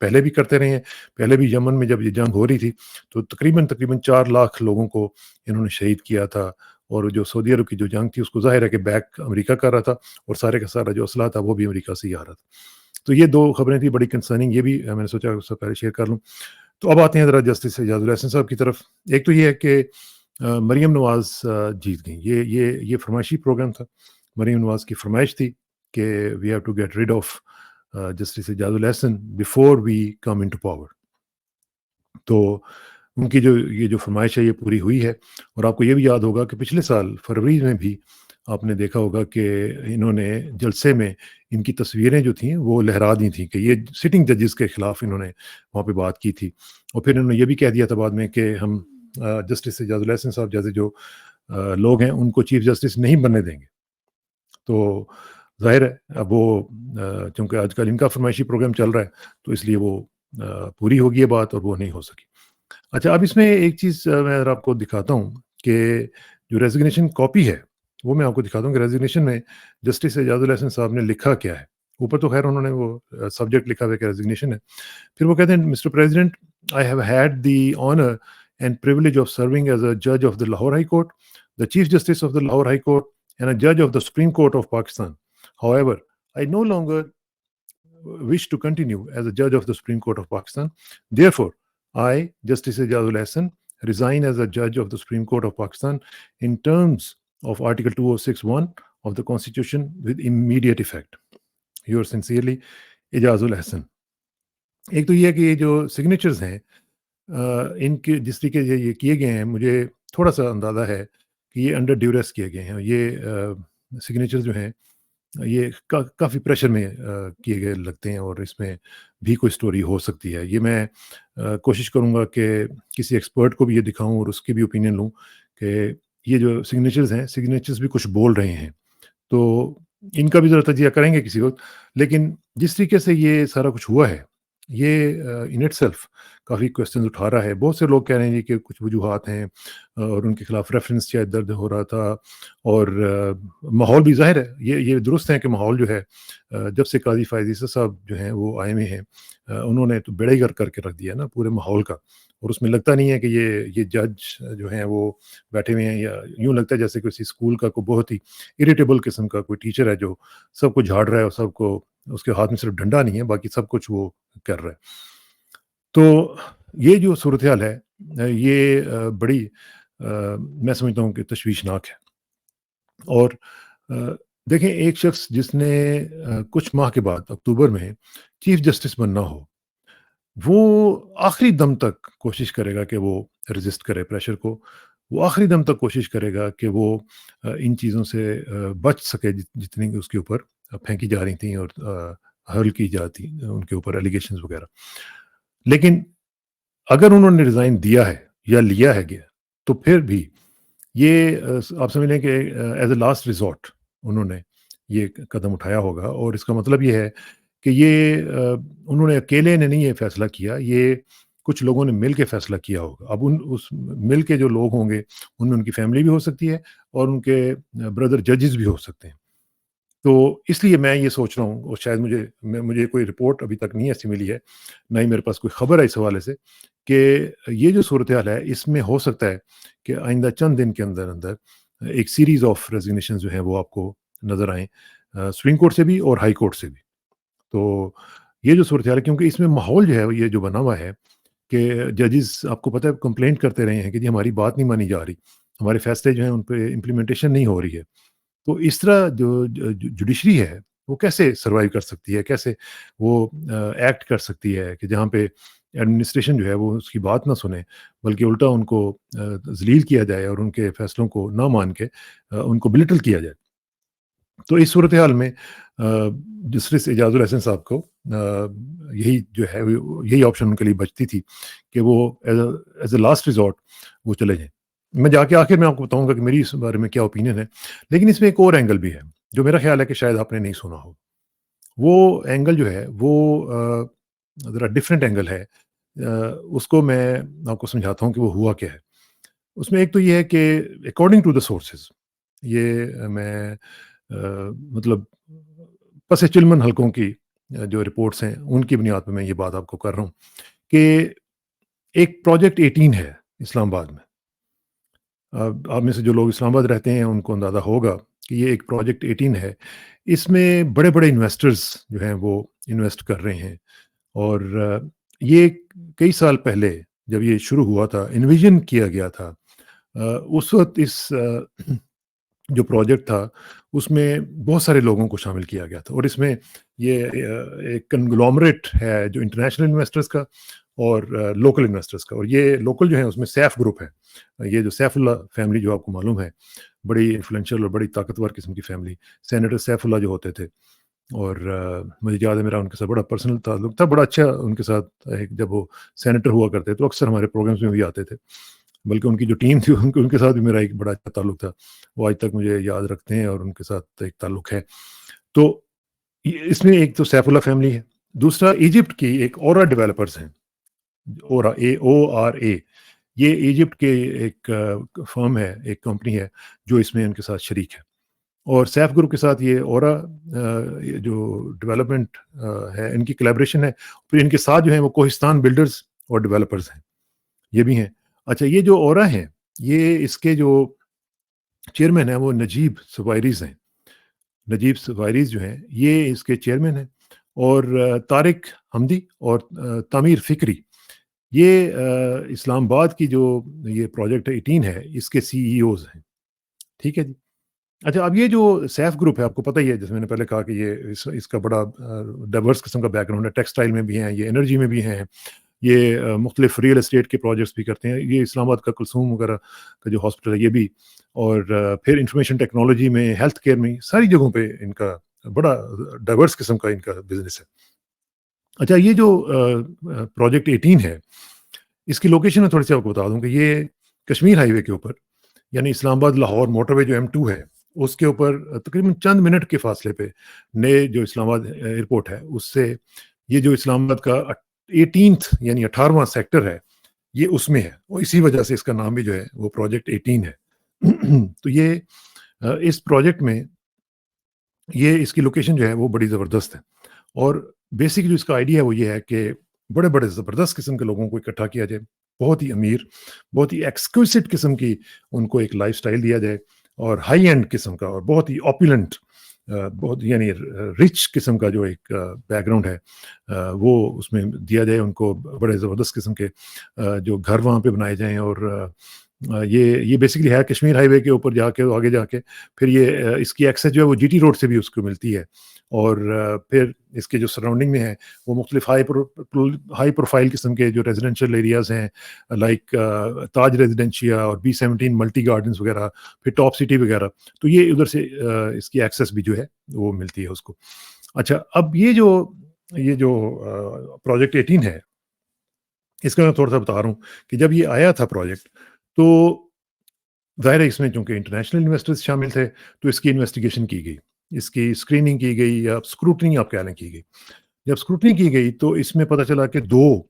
پہلے بھی کرتے رہے ہیں. پہلے بھی یمن میں جب یہ جنگ ہو رہی تھی تو تقریباً 4 لاکھ لوگوں کو انہوں نے شہید کیا تھا. اور جو سعودی عرب کی جو جنگ تھی اس کو ظاہر ہے کہ بیک امریکہ کر رہا تھا, اور سارے کا سارا جو اسلحہ تھا وہ بھی امریکہ سے ہی آ رہا تھا. تو یہ 2 خبریں تھیں بڑی کنسرننگ, یہ بھی میں نے سوچا اس سے پہلے شیئر کر لوں. تو اب آتے ہیں ذرا جسٹس اعجاز الاحسن صاحب کی طرف. ایک تو یہ ہے کہ مریم نواز جیت گئیں. یہ فرمائشی پروگرام تھا. مریم نواز کی فرمائش تھی کہ we have to get rid of justice Ijaz ul Ahsan before we come into power. تو ان کی یہ جو فرمائش ہے یہ پوری ہوئی ہے. اور آپ کو یہ بھی یاد ہوگا کہ پچھلے سال فروری میں بھی آپ نے دیکھا ہوگا کہ انہوں نے جلسے میں ان کی تصویریں جو تھیں وہ لہرا دی تھیں کہ یہ سٹنگ ججز کے خلاف انہوں نے وہاں پہ بات کی تھی. اور پھر انہوں نے یہ بھی کہہ دیا تھا بعد میں کہ ہم جسٹس اعجاز الاحسن صاحب جیسے جو لوگ ہیں ان کو چیف جسٹس نہیں بننے دیں گے. تو ظاہر ہے اب وہ چونکہ آج کل ان کا فرمائشی پروگرام چل رہا ہے تو اس لیے وہ پوری ہوگی یہ بات اور وہ نہیں ہو سکی. اچھا, اب اس میں ایک چیز میں آپ کو دکھاتا ہوں کہ جو ریزگنیشن کاپی ہے وہ میں آپ کو دکھاتا ہوں کہ ریزگنیشن میں جسٹس اعجاز الاحسن صاحب نے لکھا کیا ہے. اوپر تو خیر انہوں نے وہ سبجیکٹ لکھا ہوا ہے کہ ریزگنیشن ہے. پھر وہ کہتے ہیں mister president, I have had the honour and privilege of serving as a جج of the Lahore high court, the chief justice of the Lahore high court and اے جج of the supreme court of Pakistan. However, I no longer wish to continue as a judge of the Supreme Court of Pakistan. Therefore, I, Justice Ejaz ul Ahsan, resign as a judge of the Supreme Court of Pakistan in terms of Article 206(1) of the Constitution with immediate effect. Yours sincerely, Ejaz ul Ahsan. ایک تو یہ کہ یہ جو signatures ہیں ان کے جس طریقے سے یہ کیے گئے ہیں مجھے تھوڑا سا اندازہ ہے کہ یہ انڈر ڈیوریس کیے گئے ہیں. یہ سگنیچرز جو ہیں یہ کافی پریشر میں کیے گئے لگتے ہیں, اور اس میں بھی کوئی سٹوری ہو سکتی ہے. یہ میں کوشش کروں گا کہ کسی ایکسپرٹ کو بھی یہ دکھاؤں اور اس کی بھی اوپینین لوں کہ یہ جو سگنیچرز ہیں سگنیچرز بھی کچھ بول رہے ہیں. تو ان کا بھی ذرا تجزیہ کریں گے کسی وقت. لیکن جس طریقے سے یہ سارا کچھ ہوا ہے یہ in it self coffee questions اٹھا رہا ہے. بہت سے لوگ کہہ رہے ہیں کہ کچھ وجوہات ہیں اور ان کے خلاف ریفرنس شاید درد ہو رہا تھا, اور ماحول بھی ظاہر ہے یہ درست ہے کہ ماحول جو ہے جب سے قاضی فائز عیسی صاحب جو ہیں وہ آئے ہوئے ہیں انہوں نے تو بیڑا ہی کر کے رکھ دیا نا پورے ماحول کا. اور اس میں لگتا نہیں ہے کہ یہ جج جو ہیں وہ بیٹھے ہوئے ہیں, یا یوں لگتا ہے جیسے کسی اسکول کا کوئی بہت ہی اریٹیبل قسم کا کوئی ٹیچر ہے جو سب کو جھاڑ رہا ہے اور سب کو اس کے ہاتھ میں صرف ڈنڈا نہیں ہے باقی سب کچھ وہ کر رہا ہے. تو یہ جو صورتحال ہے یہ بڑی میں سمجھتا ہوں کہ تشویشناک ہے. اور دیکھیں ایک شخص جس نے کچھ ماہ کے بعد اکتوبر میں چیف جسٹس بننا ہو وہ آخری دم تک کوشش کرے گا کہ وہ ریزسٹ کرے پریشر کو. وہ آخری دم تک کوشش کرے گا کہ وہ ان چیزوں سے بچ سکے جتنی اس کے اوپر پھینکی جا رہی تھیں اور حل کی جاتی ان کے اوپر ایلیگیشنز وغیرہ. لیکن اگر انہوں نے ریزائن دیا ہے یا لیا ہے گیا تو پھر بھی یہ آپ سمجھ لیں کہ ایز اے لاسٹ ریزورٹ انہوں نے یہ قدم اٹھایا ہوگا. اور اس کا مطلب یہ ہے کہ یہ انہوں نے اکیلے نے نہیں یہ فیصلہ کیا, یہ کچھ لوگوں نے مل کے فیصلہ کیا ہوگا. اب اس مل کے جو لوگ ہوں گے ان میں ان کی فیملی بھی ہو سکتی ہے اور ان کے بردر ججز بھی ہو سکتے ہیں. تو اس لیے میں یہ سوچ رہا ہوں, اور شاید مجھے کوئی رپورٹ ابھی تک نہیں ایسی ملی ہے, نہ ہی میرے پاس کوئی خبر ہے اس حوالے سے, کہ یہ جو صورتحال ہے اس میں ہو سکتا ہے کہ آئندہ چند دن کے اندر ایک سیریز آف ریزگنیشن جو ہیں وہ آپ کو نظر آئیں سپریم کورٹ سے بھی اور ہائی کورٹ سے بھی. تو یہ جو صورتحال ہے کیونکہ اس میں ماحول جو ہے یہ جو بنا ہوا ہے کہ ججز آپ کو پتہ ہے کمپلینٹ کرتے رہے ہیں کہ جی ہماری بات نہیں مانی جا رہی, ہمارے فیصلے جو ہیں ان پہ امپلیمنٹیشن نہیں ہو رہی ہے. تو اس طرح جو جوڈیشری ہے وہ کیسے سروائیو کر سکتی ہے, کیسے وہ ایکٹ کر سکتی ہے کہ جہاں پہ ایڈمنسٹریشن جو ہے وہ اس کی بات نہ سنے بلکہ الٹا ان کو ذلیل کیا جائے اور ان کے فیصلوں کو نہ مان کے ان کو بلٹل کیا جائے. تو اس صورتحال میں جسٹس اعجاز الاحسن صاحب کو یہی جو ہے یہی آپشن ان کے لیے بچتی تھی کہ وہ ایز اے لاسٹ ریزورٹ وہ چلے جائیں. میں جا کے آخر میں آپ کو بتاؤں گا کہ میری اس بارے میں کیا اوپینین ہے. لیکن اس میں ایک اور اینگل بھی ہے جو میرا خیال ہے کہ شاید آپ نے نہیں سنا ہو. وہ اینگل جو ہے وہ ذرا ڈفرینٹ اینگل ہے. اس کو میں آپ کو سمجھاتا ہوں کہ وہ ہوا کیا ہے. اس میں ایک تو یہ ہے کہ اکارڈنگ ٹو دا سورسز یہ میں مطلب پس چلمن حلقوں کی جو رپورٹس ہیں ان کی بنیاد پہ میں یہ بات آپ کو کر رہا ہوں کہ ایک پروجیکٹ 18 ہے اسلام آباد میں. آپ میں سے جو لوگ اسلام آباد رہتے ہیں ان کو اندازہ ہوگا کہ یہ ایک پروجیکٹ 18 ہے. اس میں بڑے بڑے انویسٹرز جو ہیں وہ انویسٹ کر رہے ہیں. اور یہ کئی سال پہلے جب یہ شروع ہوا تھا، انویژن کیا گیا تھا، اس وقت اس جو پروجیکٹ تھا اس میں بہت سارے لوگوں کو شامل کیا گیا تھا. اور اس میں یہ ایک کنگلومریٹ ہے جو انٹرنیشنل انویسٹرز کا اور لوکل انویسٹرز کا. اور یہ لوکل جو ہیں اس میں سیف گروپ ہے. یہ جو سیف اللہ فیملی جو آپ کو معلوم ہے، بڑی انفلوئنشل اور بڑی طاقتور قسم کی فیملی. سینیٹر سیف اللہ جو ہوتے تھے، اور مجھے یاد ہے میرا ان کے ساتھ بڑا پرسنل تعلق تھا، بڑا اچھا ان کے ساتھ. جب وہ سینیٹر ہوا کرتے تو اکثر ہمارے پروگرامز میں بھی آتے تھے، بلکہ ان کی جو ٹیم تھی ان کے ساتھ بھی میرا ایک بڑا اچھا تعلق تھا. وہ آج تک مجھے یاد رکھتے ہیں اور ان کے ساتھ ایک تعلق ہے. تو اس میں ایک تو سیف اللہ فیملی ہے، دوسرا ایجپٹ کی ایک اورا ڈیولپرز ہیں. اورا AORA، یہ ایجپٹ کے ایک فرم ہے، ایک کمپنی ہے جو اس میں ان کے ساتھ شریک ہے. اور سیف گروپ کے ساتھ یہ اورا جو ڈیولپمنٹ ہے ان کی کلیبریشن ہے. پھر ان کے ساتھ جو ہیں وہ کوہستان بلڈرز اور ڈیولپرز ہیں، یہ بھی ہیں. اچھا، یہ جو اورا ہیں یہ اس کے جو چیئرمین ہیں وہ نجیب سوائریز ہیں. نجیب سوائریز جو ہیں یہ اس کے چیئرمین ہیں. اور طارق حمدی اور تعمیر فکری، یہ اسلام آباد کی جو یہ پروجیکٹ 18 ہے اس کے CEOs ہیں. ٹھیک ہے جی. اچھا، اب یہ جو سیف گروپ ہے آپ کو پتہ ہی ہے، جیسے میں نے پہلے کہا کہ یہ اس کا بڑا ڈائیورس قسم کا بیک گراؤنڈ ہے. ٹیکسٹائل میں بھی ہیں، یہ انرجی میں بھی ہیں، یہ مختلف ریئل اسٹیٹ کے پروجیکٹس بھی کرتے ہیں. یہ اسلام آباد کا کلثوم وغیرہ کا جو ہاسپٹل ہے یہ بھی، اور پھر انفارمیشن ٹیکنالوجی میں، ہیلتھ کیئر میں، ساری جگہوں پہ ان کا بڑا ڈائیورس قسم کا ان کا بزنس ہے. اچھا، یہ جو پروجیکٹ 18 ہے اس کی لوکیشن میں تھوڑی سی آپ کو بتا دوں کہ یہ کشمیر ہائی وے کے اوپر، یعنی اسلام آباد لاہور موٹر وے جو M2 ہے اس کے اوپر تقریباً چند منٹ کے فاصلے پہ نئے جو اسلام آباد ایئرپورٹ ہے اس سے یہ جو اسلام آباد کا 18th یعنی 18واں سیکٹر ہے یہ اس میں ہے. اور اسی وجہ سے اس کا نام بھی جو ہے وہ پروجیکٹ 18 ہے. تو یہ اس پروجیکٹ میں یہ اس کی لوکیشن جو ہے وہ بڑی زبردست ہے. اور بیسک جو اس کا آئیڈیا ہے وہ یہ ہے کہ بڑے بڑے زبردست قسم کے لوگوں کو اکٹھا کیا جائے، بہت ہی امیر، بہت ہی ایکسکلوسٹ قسم کی ان کو ایک لائف سٹائل دیا جائے، اور ہائی اینڈ قسم کا اور بہت ہی اوپولنٹ، بہت یعنی رچ قسم کا جو ایک بیک گراؤنڈ ہے وہ اس میں دیا جائے. ان کو بڑے زبردست قسم کے جو گھر وہاں پہ بنائے جائیں. اور یہ بیسکلی ہے کشمیر ہائی وے کے اوپر جا کے آگے جا کے پھر یہ اس کی ایکسیس جو ہے وہ GT روڈ سے بھی اس کو ملتی ہے. اور پھر اس کے جو سراؤنڈنگ میں ہے وہ مختلف ہائی پروفائل قسم کے جو ریزیڈینشیل ایریاز ہیں، لائک تاج ریزیڈینشیا اور B17 ملٹی گارڈنز وغیرہ، پھر ٹاپ سٹی وغیرہ. تو یہ ادھر سے اس کی ایکسیس بھی جو ہے وہ ملتی ہے اس کو. اچھا، اب یہ جو پروجیکٹ 18 ہے اس کا میں تھوڑا سا بتا رہا ہوں کہ جب یہ آیا تھا پروجیکٹ تو ظاہر ہے اس میں چونکہ انٹرنیشنل انویسٹرز شامل تھے تو اس کی انویسٹیگیشن کی گئی، اس کی اسکریننگ کی گئی یا اسکروٹنی آپ کہہ لیں کی گئی. جب اسکروٹنی کی گئی تو اس میں پتہ چلا کہ 2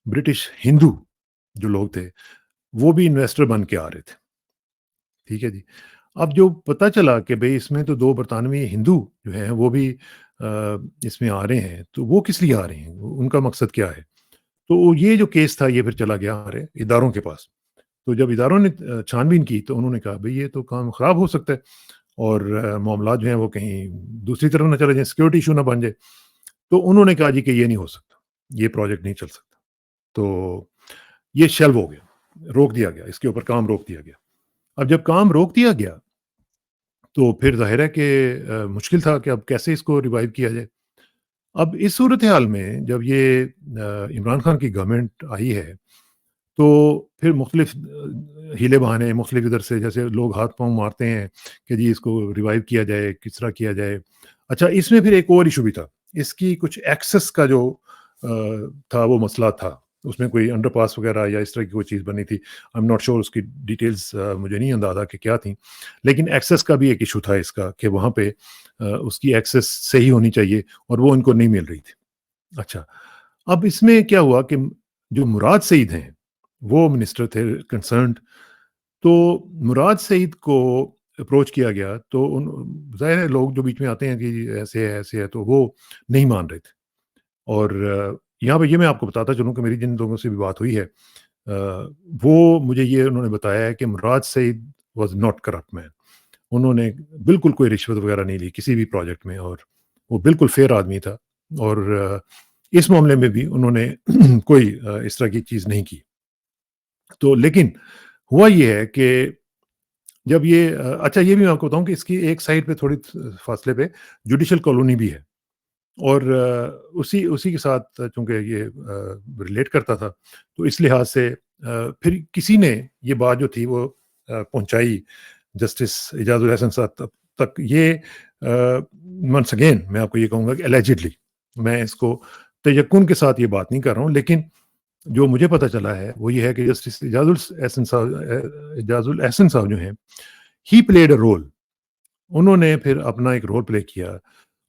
برٹش ہندو جو لوگ تھے وہ بھی انویسٹر بن کے آ رہے تھے. ٹھیک ہے جی. اب جو پتہ چلا کہ بھئی اس میں تو 2 برطانوی ہندو جو ہیں وہ بھی اس میں آ رہے ہیں، تو وہ کس لیے آ رہے ہیں، ان کا مقصد کیا ہے. تو یہ جو کیس تھا یہ پھر چلا گیا ہمارے اداروں کے پاس. تو جب اداروں نے چھان بین کی تو انہوں نے کہا بھئی یہ تو کام خراب ہو سکتا ہے اور معاملات جو ہیں وہ کہیں دوسری طرف نہ چلے جائیں، سیکورٹی ایشو نہ بن جائے. تو انہوں نے کہا جی کہ یہ نہیں ہو سکتا، یہ پروجیکٹ نہیں چل سکتا. تو یہ شیلو ہو گیا، روک دیا گیا، اس کے اوپر کام روک دیا گیا. اب جب کام روک دیا گیا تو پھر ظاہر ہے کہ مشکل تھا کہ اب کیسے اس کو ریوائیو کیا جائے. اب اس صورتحال میں جب یہ عمران خان کی گورنمنٹ آئی ہے تو پھر مختلف ہیلے بہانے مختلف ادھر سے، جیسے لوگ ہاتھ پاؤں مارتے ہیں کہ جی اس کو ریوائیو کیا جائے، کس طرح کیا جائے. اچھا، اس میں پھر ایک اور ایشو بھی تھا، اس کی کچھ ایکسس کا جو تھا وہ مسئلہ تھا. اس میں کوئی انڈر پاس وغیرہ یا اس طرح کی کوئی چیز بنی تھی. آئی ایم ناٹ شیور اس کی ڈیٹیلز مجھے نہیں اندازہ کہ کیا تھیں، لیکن ایکسس کا بھی ایک ایشو تھا اس کا کہ وہاں پہ اس کی ایکسس صحیح ہونی چاہیے اور وہ ان کو نہیں مل رہی تھی. اچھا، اب اس میں کیا ہوا کہ جو مراد سعید ہیں وہ منسٹر تھے کنسرنڈ. تو مراد سعید کو اپروچ کیا گیا تو ظاہر ہے لوگ جو بیچ میں آتے ہیں کہ ایسے ہے تو وہ نہیں مان رہے تھے. اور یہاں پہ یہ میں آپ کو بتاتا چلوں کہ میری جن لوگوں سے بھی بات ہوئی ہے وہ مجھے یہ انہوں نے بتایا ہے کہ مراد سعید واز ناٹ کرپٹ مین. انہوں نے بالکل کوئی رشوت وغیرہ نہیں لی کسی بھی پروجیکٹ میں, اور وہ بالکل فیئر آدمی تھا, اور اس معاملے میں بھی انہوں نے کوئی اس طرح کی چیز نہیں کی. تو لیکن ہوا یہ ہے کہ جب یہ اچھا یہ بھی میں آپ کو بتاؤں کہ اس کی ایک سائڈ پہ تھوڑی فاصلے پہ جوڈیشل کالونی بھی ہے, اور اسی کے ساتھ چونکہ یہ ریلیٹ کرتا تھا تو اس لحاظ سے پھر کسی نے یہ بات جو تھی وہ پہنچائی جسٹس اعجاز الحسن صاحب تک. یہ ونس اگین میں آپ کو یہ کہوں گا کہ الیجڈلی, میں اس کو تیقن کے ساتھ یہ بات نہیں کر رہا ہوں, لیکن جو مجھے پتہ چلا ہے وہ یہ ہے کہ جسٹس اعجاز الحسن صاحب جو ہیں ہی پلیڈ اے رول. انہوں نے پھر اپنا ایک رول پلے کیا,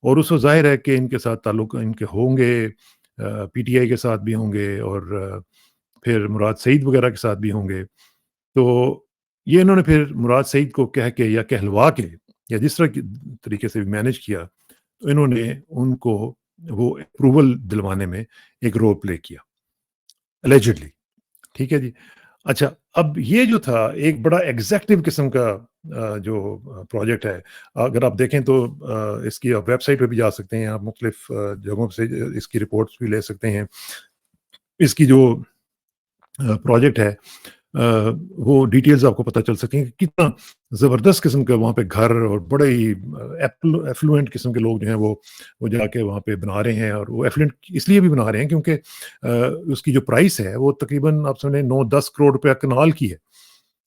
اور اس کو ظاہر ہے کہ ان کے ساتھ تعلق ان کے ہوں گے, پی ٹی آئی کے ساتھ بھی ہوں گے, اور پھر مراد سعید وغیرہ کے ساتھ بھی ہوں گے. تو یہ انہوں نے پھر مراد سعید کو کہہ کے یا کہلوا کے یا جس طرح کی طریقے سے بھی مینج کیا, تو انہوں نے ان کو وہ اپروول دلوانے میں ایک رول پلے کیا الیجڈلی. ٹھیک ہے جی. اچھا, اب یہ جو تھا ایک بڑا ایگزیکٹو قسم کا جو پروجیکٹ ہے, اگر آپ دیکھیں تو اس کی ویب سائٹ پہ بھی جا سکتے ہیں, آپ مختلف جگہوں سے اس کی رپورٹس بھی لے سکتے ہیں. اس کی جو پروجیکٹ ہے وہ ڈیٹیلز آپ کو پتہ چل سکیں کہ کتنا زبردست قسم کا وہاں پہ گھر اور بڑے ہی ایفلوئنٹ قسم کے لوگ جو ہیں وہ جا کے وہاں پہ بنا رہے ہیں. اور وہ ایفلوئنٹ اس لیے بھی بنا رہے ہیں کیونکہ اس کی جو پرائس ہے وہ تقریباً آپ سمجھیں 9-10 کروڑ روپیہ کنال کی ہے.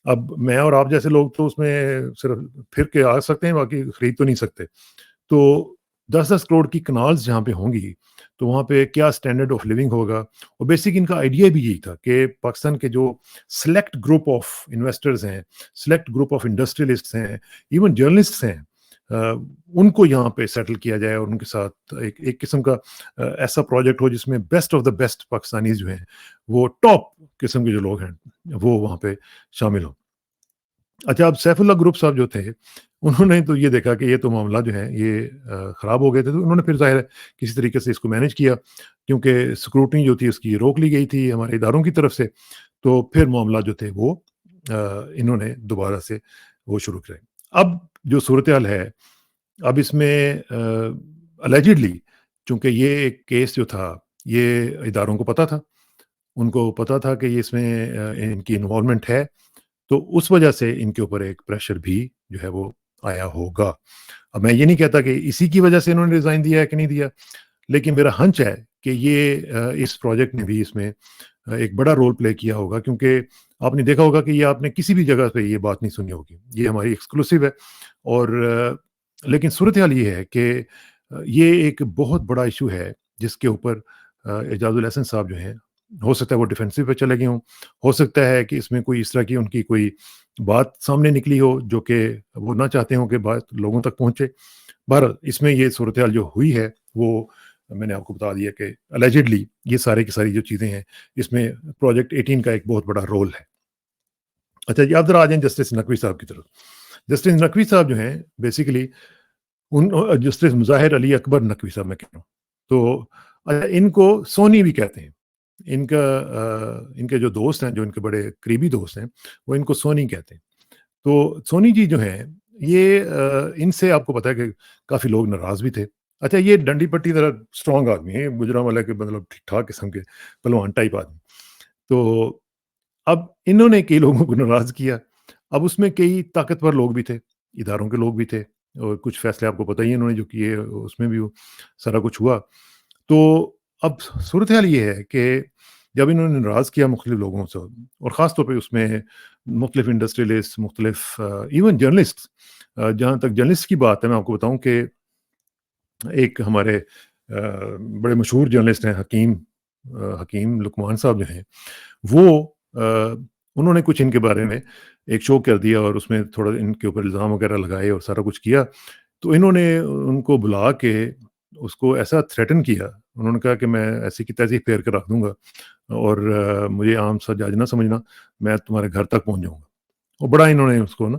اب میں اور آپ جیسے لوگ تو اس میں صرف پھر کے آ سکتے ہیں, باقی خرید تو نہیں سکتے. تو 10-10 کروڑ کی کنالز جہاں پہ ہوں گی تو وہاں پہ کیا اسٹینڈرڈ آف لیونگ ہوگا. اور بیسک ان کا آئیڈیا بھی یہی تھا کہ پاکستان کے جو سلیکٹ گروپ آف انویسٹرز ہیں, سلیکٹ گروپ آف انڈسٹریلسٹس ہیں, ایون جرنلسٹس ہیں, ان کو یہاں پہ سیٹل کیا جائے اور ان کے ساتھ ایک قسم کا ایسا پروجیکٹ ہو جس میں best of the best Pakistanis جو ہیں وہ ٹاپ قسم کے جو لوگ ہیں وہ وہاں پہ شامل ہوں. اچھا, اب سیف اللہ گروپ صاحب جو تھے انہوں نے تو یہ دیکھا کہ یہ تو معاملہ جو ہے یہ خراب ہو گئے تھے, تو انہوں نے پھر ظاہر ہے کسی طریقے سے اس کو مینیج کیا, کیونکہ سکروٹنی جو تھی اس کی روک لی گئی تھی ہمارے اداروں کی طرف سے. تو پھر معاملہ جو تھے وہ انہوں نے دوبارہ سے وہ شروع کرے. اب جو صورتحال ہے اب اس میں الیجڈلی چونکہ یہ ایک کیس جو تھا یہ اداروں کو پتہ تھا, ان کو پتہ تھا کہ یہ اس میں ان کی انوالومنٹ ہے, تو اس وجہ سے ان کے اوپر ایک پریشر بھی جو ہے وہ آیا ہوگا. اب میں یہ نہیں کہتا کہ اسی کی وجہ سے انہوں نے ریزائن دیا ہے کہ نہیں دیا, لیکن میرا ہنچ ہے کہ یہ اس پروجیکٹ نے بھی اس میں ایک بڑا رول پلے کیا ہوگا, کیونکہ آپ نے دیکھا ہوگا کہ یہ آپ نے کسی بھی جگہ پہ یہ بات نہیں سنی ہوگی, یہ ہماری ایکسکلوسیو ہے. اور لیکن صورتحال یہ ہے کہ یہ ایک بہت بڑا ایشو ہے جس کے اوپر اعجاز الحسن صاحب جو ہیں ہو سکتا ہے وہ ڈیفینسو پہ چلے گئے ہوں, ہو سکتا ہے کہ اس میں کوئی اس طرح کی ان کی کوئی بات سامنے نکلی ہو جو کہ وہ نہ چاہتے ہوں کہ بات لوگوں تک پہنچے. بہرحال اس میں یہ صورتحال جو ہوئی ہے وہ میں نے آپ کو بتا دیا کہ الیجڈلی یہ سارے کی ساری جو چیزیں ہیں اس میں پروجیکٹ 18 کا ایک بہت بڑا رول ہے. اچھا جی, اب ذرا آ جائیں جسٹس نقوی صاحب کی طرف. جسٹس نقوی صاحب جو ہیں بیسیکلی جسٹس مظاہر علی اکبر نقوی صاحب میں کہہ رہا ہوں, تو ان کو سونی بھی کہتے ہیں. ان کے جو دوست ہیں, جو ان کے بڑے قریبی دوست ہیں, وہ ان کو سونی کہتے ہیں. تو سونی جی جو ہیں یہ ان سے آپ کو پتا ہے کہ کافی لوگ ناراض بھی تھے. اچھا, یہ ڈنڈی پٹی ذرا اسٹرانگ آدمی ہے, گجرانوالہ کے مطلب ٹھیک ٹھاک قسم کے پہلوان ٹائپ آدمی. تو اب انہوں نے کئی لوگوں کو ناراض کیا. اب اس میں کئی طاقتور لوگ بھی تھے, اداروں کے لوگ بھی تھے, اور کچھ فیصلے آپ کو پتہ ہی انہوں نے جو کیے اس میں بھی وہ سارا کچھ ہوا. تو اب صورتحال یہ ہے کہ جب انہوں نے ناراض کیا مختلف لوگوں سے, اور خاص طور پہ اس میں مختلف انڈسٹریلسٹ, مختلف ایون جرنلسٹ, جہاں تک جرنلسٹ کی بات ہے میں آپ کو بتاؤں کہ ایک ہمارے بڑے مشہور جرنلسٹ ہیں حکیم لقمان صاحب جو ہیں, وہ انہوں نے کچھ ان کے بارے میں ایک شو کر دیا اور اس میں تھوڑا ان کے اوپر الزام وغیرہ لگائے اور سارا کچھ کیا. تو انہوں نے ان کو بلا کے اس کو ایسا تھریٹن کیا, انہوں نے کہا کہ میں ایسی کی تیسی پھیر کے رکھ دوں گا اور مجھے عام سا جج نہ سمجھنا, میں تمہارے گھر تک پہنچ جاؤں گا. اور بڑا انہوں نے اس کو نا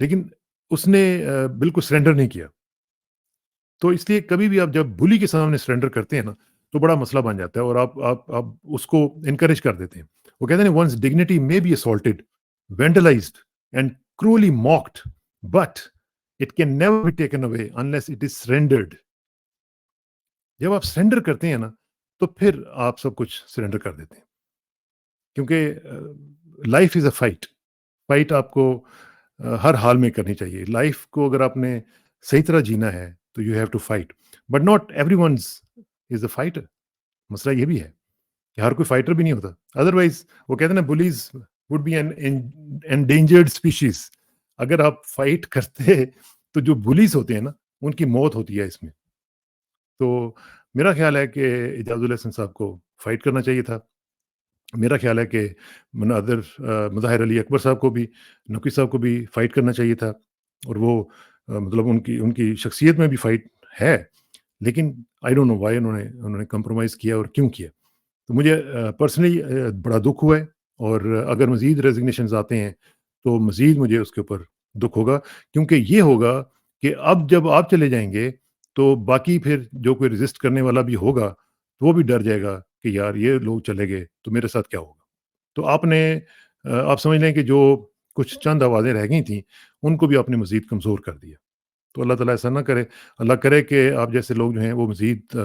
لیکن اس نے بالکل سرنڈر نہیں کیا. تو اس لیے کبھی بھی آپ جب بلی کے سامنے سرنڈر کرتے ہیں نا تو بڑا مسئلہ بن جاتا ہے اور آپ اس کو انکریج کر دیتے ہیں. وہ کہتے ہیں ونس ڈگنیٹی میں be assaulted, vandalized and cruelly mocked, but it can never be taken away unless it is surrendered. جب آپ سرنڈر کرتے ہیں نا تو پھر آپ سب کچھ سرنڈر کر دیتے ہیں کیونکہ life is a fight. Fight آپ کو ہر حال میں کرنی چاہیے. لائف کو اگر آپ نے صحیح طرح جینا ہے تو you have to fight, but not every ones is a fighter. مسئلہ یہ بھی ہے کہ ہر کوئی فائٹر بھی نہیں ہوتا. ادروائز وہ کہتے ہیں نا بلیز would be an endangered species. اگر آپ فائٹ کرتے تو جو بلیز ہوتے ہیں نا ان کی موت ہوتی ہے اس میں. تو میرا خیال ہے کہ اعجاز الحسن صاحب کو فائٹ کرنا چاہیے تھا. میرا خیال ہے کہ مناظر مظاہر علی اکبر صاحب کو بھی, نقوی صاحب کو بھی فائٹ کرنا چاہیے تھا. اور وہ مطلب ان کی شخصیت میں بھی فائٹ ہے, لیکن آئی ڈونٹ نو وائی انہوں نے کمپرومائز کیا اور کیوں کیا. تو مجھے پرسنلی بڑا دکھ ہوا ہے, اور اگر مزید ریزگنیشنز آتے ہیں تو مزید مجھے اس کے اوپر دکھ ہوگا, کیونکہ یہ ہوگا کہ اب جب آپ چلے جائیں گے تو باقی پھر جو کوئی رزسٹ کرنے والا بھی ہوگا تو وہ بھی ڈر جائے گا کہ یار یہ لوگ چلے گئے تو میرے ساتھ کیا ہوگا. تو آپ سمجھ لیں کہ جو کچھ چند آوازیں رہ گئی تھیں ان کو بھی آپ نے مزید کمزور کر دیا. تو اللہ تعالیٰ ایسا نہ کرے. اللہ کرے کہ آپ جیسے لوگ جو ہیں وہ مزید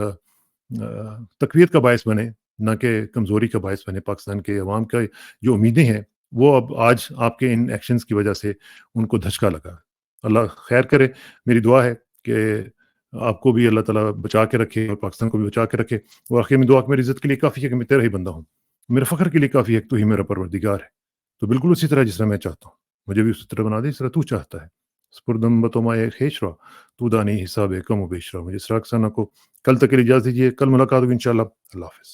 تقویت کا باعث بنے, نہ کہ کمزوری کا باعث بنے. پاکستان کے عوام کا جو امیدیں ہیں وہ اب آج آپ کے ان ایکشنز کی وجہ سے ان کو دھچکا لگا. اللہ خیر کرے. میری دعا ہے کہ آپ کو بھی اللہ تعالیٰ بچا کے رکھے اور پاکستان کو بھی بچا کے رکھے. اور آخر میں دعا کہ میری عزت کے لیے کافی ہے کہ میں تیرا ہی بندہ ہوں, میرے فخر کے لیے کافی ہے کہ تو ہی میرا پروردگار ہے. تو بالکل اسی طرح جس طرح میں چاہتا ہوں مجھے بھی اسی طرح بنا دے جس طرح تو چاہتا ہے. سپردم بتومائے خیش را تو دانی حساب کم و بیش را. مجھے اسراق ثنا کو کل تک کے لیے اجازت دیجیے. کل ملاقات ہوگی انشاءاللہ. اللہ حافظ.